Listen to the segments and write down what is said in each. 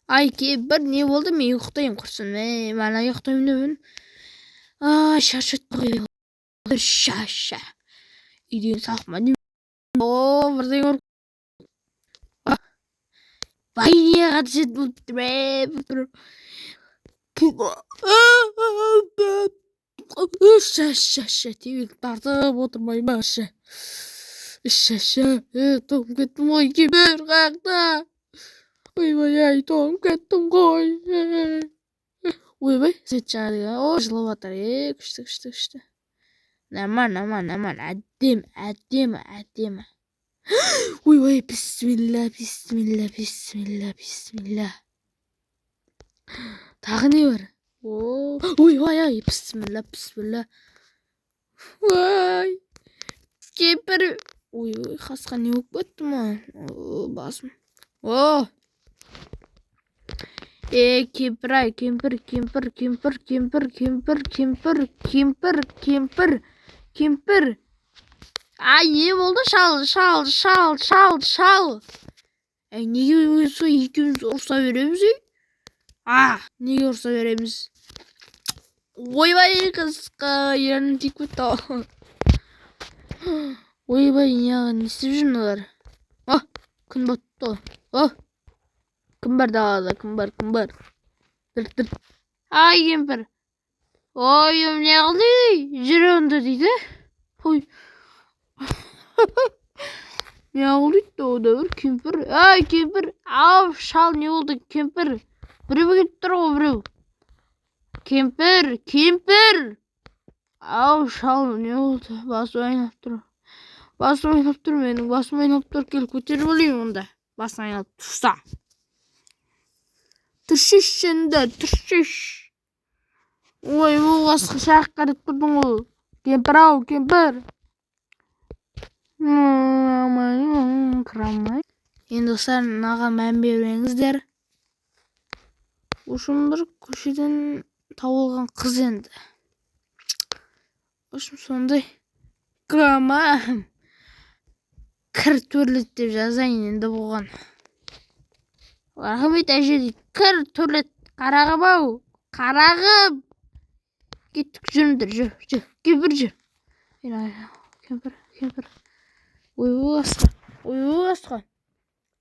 Ай, бір не болды, мен ұйықтаймын құрсын. Мен ұйықтаймын деп. Шаршатты ғой. Шаша. Үйден сақма. Бірдеңе ұрып. Байне қатысет бұлтыр. Шаша. Тевек тартып отырмай маша. Шаша. Тоғым кеттім ғой. Кемпір қақта. Ойбай, тоғым кеттім ғой. Ойбай, сет жаңа жылып атыр. Күшті. Наман. Әдемі. Ойбай, бисмилля. Тағы не бар? Ойбай, бисмилля. Ой, кемпір. Ой, қасқа не болып кетті ма? Басым. Кемпір-ай, кемпір. Ай, не болды? Шал. Неге сол екеуміз ұрса береміз? Неге ұрса береміз? Ойбай, қысқа, ерін тек бітті. Ойбай, не істеп жүрмін? Күн батты. Кім бар далада? Кім бар? Ай, кемпір. Ой, не қылды? Жүрегімді дейді. Ой. Не қылды? Ода бір кемпір. Ай, кемпір. Ау, шал, не болды? Кемпір. Біреу кетіп тұр ғой, біреу. Кемпір. Ау, шал, не болды? Басым айнап тұр. Менің басым айнап тұр. Кел, көтеріп алайын онда. Басым айнап тұрса. Түршіш. Ой, бұл қасқы шақ қарып тұрдың ғой. Кемпір. Енді достар, наға мән бермеңіздер. Ошым бір көшеден тауылған қыз енді. Ошым сондай. Кір төрлет деп жазайын енді болған. Рахмет әже дейді. Кір төрлет. Қарағым. Кеттік, жүріңдер, жүр. Кемпір, жүр. Кемпір. Ой, асқа.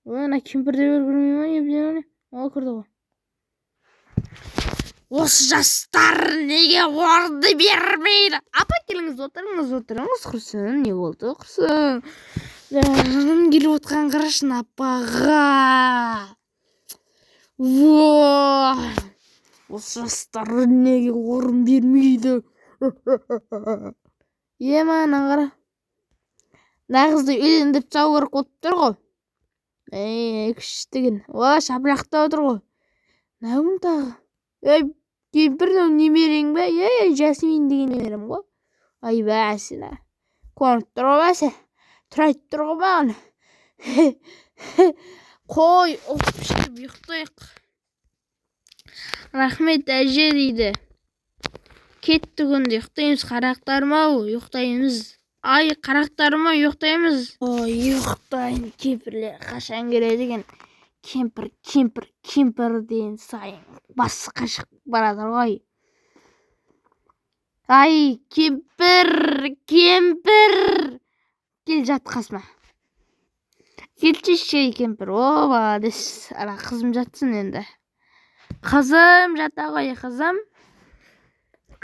Ана кемпір де көрмей ма? Көрді ғой. Осы жастар неге орынды бермейді? Апа, келіңіз, отырыңыз құрсын. Не болды, құрсын? Жаным келіп отқан қарашын апаға. Осы жастар неге орын бермейді? Маған қара. Нағызды үйлендіп тастау керек болып тұр ғой. Күштігін. Шапырақта отыр ғой. Нағым тағы. Кемпір немерең бе? Жасмин деген немерем ғой. Ай, бәсіна. Қонып тұр ғой бәсі. Тұрайт тұр ғой баған. Қой, ұқтып ұйықтайық. Рахмет әже дейді. Кетті күнде ұйықтаймыз, қарақтарым-ау, ұйықтаймыз. Ай, қарақтарым-ау, ұйықтаймыз. Ұйықтайын, кемпірлер қашан келеді екен. Кемпір дейін сайын басқа шығып барады ғой. Ай, кемпір. Кел жат қасыма. Келші кемпір. Баладес. Қызым жатсын енді. Қызым жата ғой, қызым.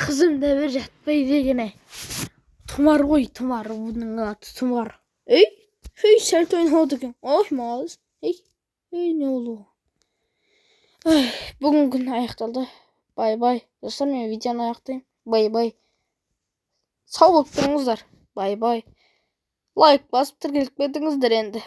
Қызым да бір жатпай дегені. Тұмар ғой, бұның аты тұмар. Сәл тойнауды екен. Мағыз. Не олу. Бүгін күн аяқталды. Бай. Достар, мен видеоны аяқтаймын. Бай. Сау болып тұрыңыздар. Бай. Лайк басып тіркеліп кетіңіздер енді.